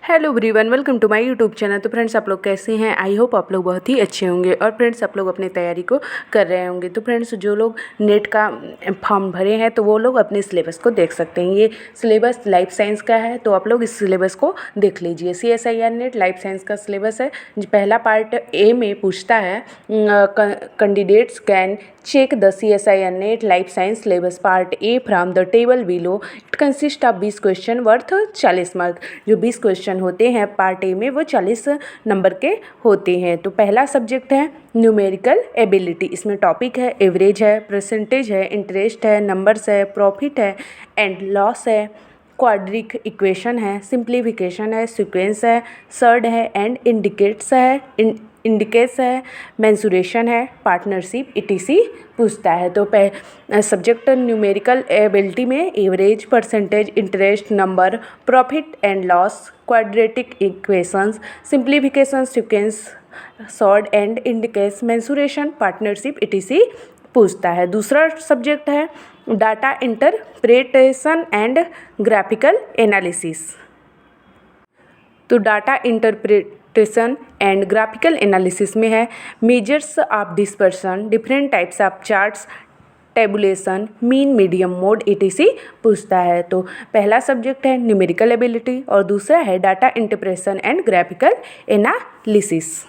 Hello everyone, welcome to my YouTube channel. तो friends, आप लोग कैसे हैं? आई होप आप लोग बहुत ही अच्छे होंगे। और फ्रेंड्स, आप लोग अपनी तैयारी को कर रहे होंगे। तो फ्रेंड्स, जो लोग नेट का फॉर्म भरे हैं तो वो लोग अपने सिलेबस को देख सकते हैं। ये सिलेबस लाइफ साइंस का है, तो आप लोग इस सिलेबस को देख लीजिए। CSIR नेट लाइफ साइंस का सिलेबस है। पहला पार्ट ए में पूछता है candidates can check the CSIR NET life science syllabus part A from the table below. It consist of 20 question worth 40 mark. जो 20 क्वेश्चन होते हैं पार्ट ए में वो 40 नंबर के होते हैं। तो पहला सब्जेक्ट है न्यूमेरिकल एबिलिटी। इसमें टॉपिक है एवरेज है, परसेंटेज है, इंटरेस्ट है, नंबर्स है, प्रॉफिट है एंड लॉस है, क्वाड्रिक इक्वेशन है, सिंप्लीफिकेशन है, सीक्वेंस है, सर्ड है एंड इंडिकेट्स है, मेंसुरेशन है, पार्टनरशिप ETC पूछता है। तो सब्जेक्ट न्यूमेरिकल एबिलिटी में average, percentage, interest, number, profit and loss, quadratic equations, simplification, sequence, sort and indicates, mensuration, partnership ETC पूछता है। दूसरा सब्जेक्ट है data interpretation and graphical analysis. तो data interpretation and graphical analysis में है measures of dispersion, different types of charts, tabulation, mean, medium, mode ETC पूछता है। तो पहला सब्जेक्ट है न्यूमेरिकल एबिलिटी और दूसरा है data interpretation and graphical analysis.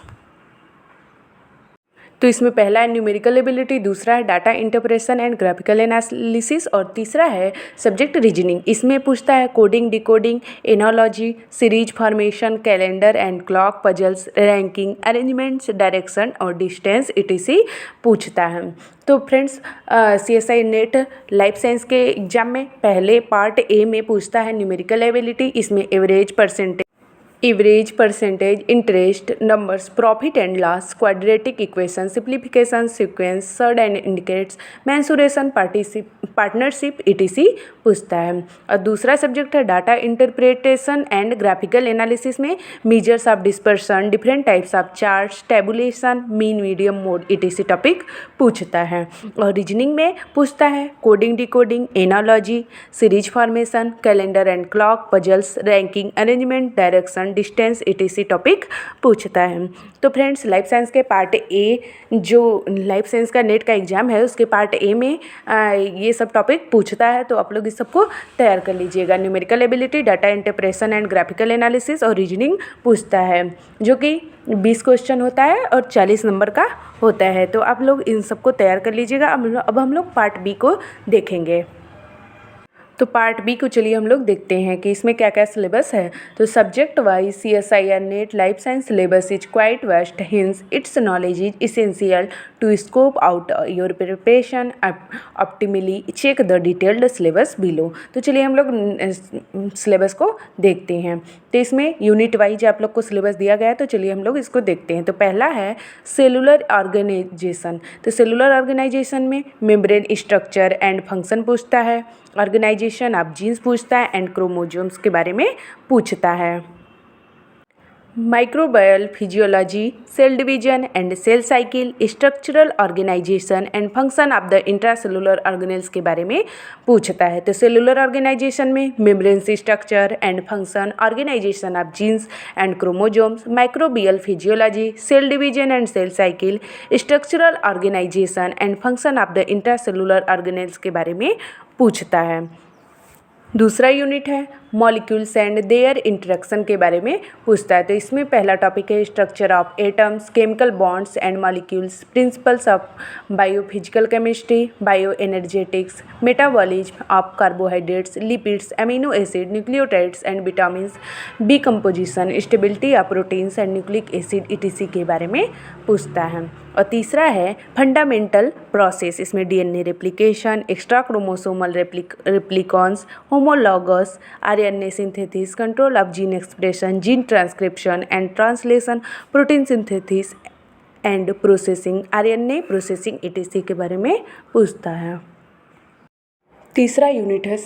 तो इसमें पहला है न्यूमेरिकल एबिलिटी, दूसरा है data interpretation and graphical analysis और तीसरा है सब्जेक्ट रीजनिंग। इसमें पूछता है coding, decoding, analogy, series formation, calendar and clock, puzzles, ranking, arrangements, direction और डिस्टेंस ETC पूछता है। तो friends, CSI net life science के एग्जाम में पहले पार्ट ए में पूछता है न्यूमेरिकल एबिलिटी। इसमें average, percentage, interest, numbers, profit and loss, quadratic equation, simplification, sequence, surd and indicates, mensuration, partnership ETC पूछता है। और दूसरा सब्जेक्ट है data interpretation and graphical analysis में measures of dispersion, different types of charts, tabulation, mean, medium, mode ETC topic पूछता है। और reasoning में पूछता है coding, decoding, analogy, series formation, calendar and clock, puzzles, ranking, arrangement, direction, distance ETC topic पूछता है। तो फ्रेंड्स, लाइफ साइंस के पार्ट ए, जो लाइफ साइंस का नेट का एग्जाम है उसके पार्ट ए में ये सब टॉपिक पूछता है। तो आप लोग इस सबको तैयार कर लीजिएगा। Numerical ability, data interpretation and graphical analysis और रीजनिंग पूछता है, जो कि 20 क्वेश्चन होता है और 40 नंबर का होता है। तो आप लोग इन सबको तैयार कर लीजिएगा। अब हम लोग पार्ट बी को देखेंगे। तो पार्ट बी को चलिए हम लोग देखते हैं कि इसमें क्या क्या सिलेबस है। तो subject wise CSIR NET life science syllabus is quite vast, hence its knowledge is essential to scope out your preparation optimally. Check the detailed syllabus below. तो चलिए हम लोग सिलेबस को देखते हैं। तो इसमें यूनिट वाइज आप लोग को सिलेबस दिया गया है, तो चलिए हम लोग इसको देखते हैं। तो पहला है सेलुलर ऑर्गेनाइजेशन। तो सेलुलर ऑर्गेनाइजेशन में मेम्ब्रेन स्ट्रक्चर एंड फंक्शन पूछता है, ऑर्गेनाइजेशन ऑफ जीन्स पूछता है एंड क्रोमोसोम्स के बारे में पूछता है, microbial physiology, cell division and cell cycle, structural organisation and function of the intracellular organelles के बारे में पूछता है। तो सेलुलर ऑर्गेनाइजेशन में membrane structure and function, organisation of genes and chromosomes, microbial physiology, cell division and cell cycle, structural organisation and function of the intracellular organelles के बारे में पूछता है। दूसरा यूनिट है मॉलिक्यूल्स एंड देयर इंटरेक्शन के बारे में पूछता है। तो इसमें पहला टॉपिक है structure of atoms, chemical bonds and molecules, principles of biophysical chemistry, bio energetics, metabolism of carbohydrates, lipids, amino acid, nucleotides and vitamins, B composition, stability of proteins and nucleic acid ETC के बारे में पूछता है। और तीसरा है fundamental process. इसमें DNA replication, extra chromosomal replicons, homologous RNA synthesis, control of gene expression, gene transcription and translation, protein synthesis and processing, RNA processing ETC के बारे में पूछता है। तीसरा यूनिट है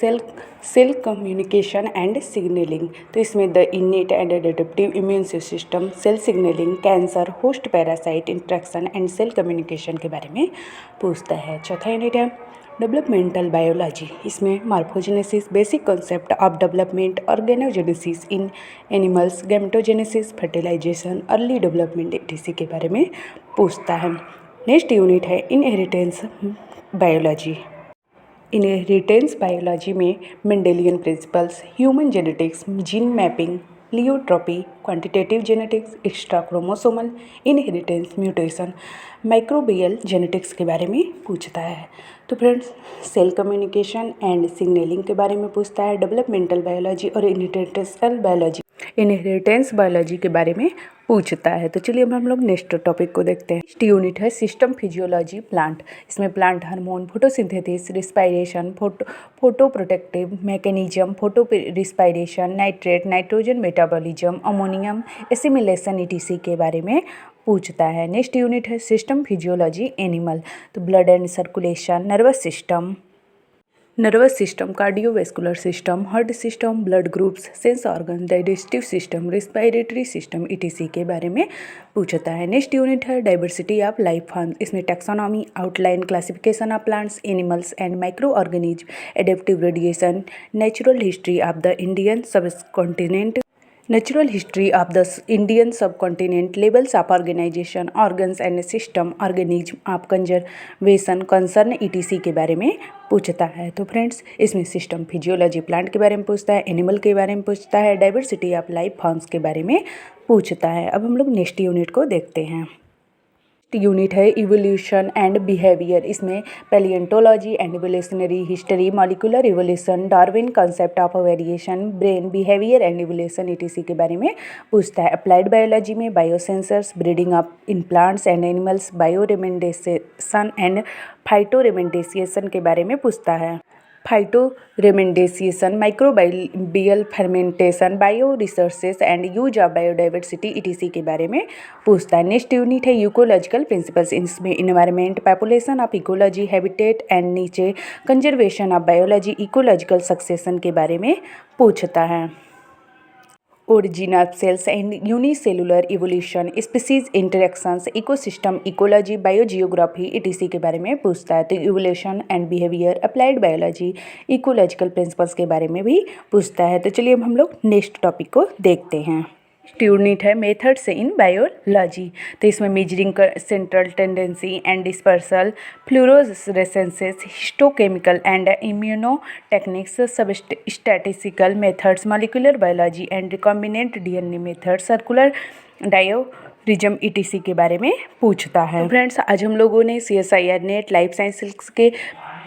सेल कम्युनिकेशन एंड सिग्नलिंग। तो इसमें the innate and adaptive immune system, cell signalling, cancer, host parasite interaction and cell communication के बारे में पूछता है। चौथा यूनिट है डेवलपमेंटल बायोलॉजी, इसमें morphogenesis, basic concept of development, organogenesis in animals, gametogenesis, fertilisation, early development etc के बारे में पूछता है। नेक्स्ट यूनिट है इनहेरिटेंस बायोलॉजी। इनहेरिटेंस बायोलॉजी में Mendelian principles, human genetics, gene mapping, pleiotropy, quantitative genetics, extra chromosomal inheritance, mutation, microbial genetics के बारे में पूछता है। तो friends, cell communication and signalling के बारे में पूछता है। डेवलपमेंटल बायोलॉजी और इनहेरिटेंस बायोलॉजी के बारे में पूछता है। तो चलिए अब हम लोग नेक्स्ट टॉपिक को देखते हैं। नेक्स्ट यूनिट है सिस्टम फिजियोलॉजी प्लांट। इसमें plant hormone, photosynthesis, respiration, photo protective mechanism, photo respiration, nitrate, nitrogen metabolism, ammonium assimilation etc के बारे में पूछता है। नेक्स्ट यूनिट है सिस्टम फिजियोलॉजी एनिमल। तो blood and circulation, nervous system, cardiovascular system, heart system, blood groups, sense organ, digestive system, respiratory system etc के बारे में पूछता है। नेक्स्ट यूनिट है डाइवर्सिटी ऑफ लाइफ फॉर्म। इसमें taxonomy, outline, classification of plants, animals and micro organism, adaptive radiation, natural history of the Indian subcontinent, levels of organisation, organs and system, organism of conservation, concern etc के बारे में पूछता है। तो friends, इसमें system physiology plant के बारे में पूछता है, एनिमल के बारे में पूछता है, डाइवर्सिटी ऑफ लाइफ फॉर्म्स के बारे में पूछता है। अब हम लोग नेक्स्ट यूनिट को देखते हैं। यूनिट है इवोल्यूशन एंड बिहेवियर। इसमें palaeontology and evolutionary history, molecular evolution, Darwin concept of variation, brain behaviour and evolution etc के बारे में पूछता है। अप्लाइड बायोलॉजी में biosensors, breeding of in plants and animals, bioremediation and phytoremediation के बारे में पूछता है। Phytoremediation, microbial fermentation, bio resources and use of biodiversity etc के बारे में पूछता है। नेक्स्ट यूनिट है इकोलॉजिकल प्रिंसिपल्स। इसमें environment, population of ecology, habitat and नीचे, conservation of biology, ecological succession के बारे में पूछता है। Origin of cells and unicellular evolution, species interactions, ecosystem ecology, biogeography etc के बारे में पूछता है। तो evolution and behaviour, applied biology, ecological principles के बारे में भी पूछता है। तो चलिए अब हम लोग नेक्स्ट टॉपिक को देखते हैं। यूनिट है मेथड्स इन बायोलॉजी। तो इसमें measuring central tendency and dispersal, fluorescence, histochemical and immuno techniques, सब statistical methods, molecular biology and recombinant DNA method, circular dichroism etc के बारे में पूछता है। फ्रेंड्स, आज हम लोगों ने CSIR नेट लाइफ साइंसेस के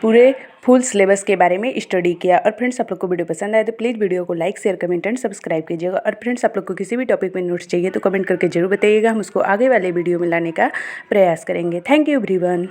पूरे फुल सिलेबस के बारे में स्टडी किया। और फ्रेंड्स, आप लोग को वीडियो पसंद आए तो प्लीज़ वीडियो को like, share, comment and subscribe कीजिएगा। और फ्रेंड्स, आप लोग को किसी भी टॉपिक में नोट्स चाहिए तो कमेंट करके जरूर बताइएगा, हम उसको आगे वाले वीडियो में लाने का प्रयास करेंगे। Thank you everyone.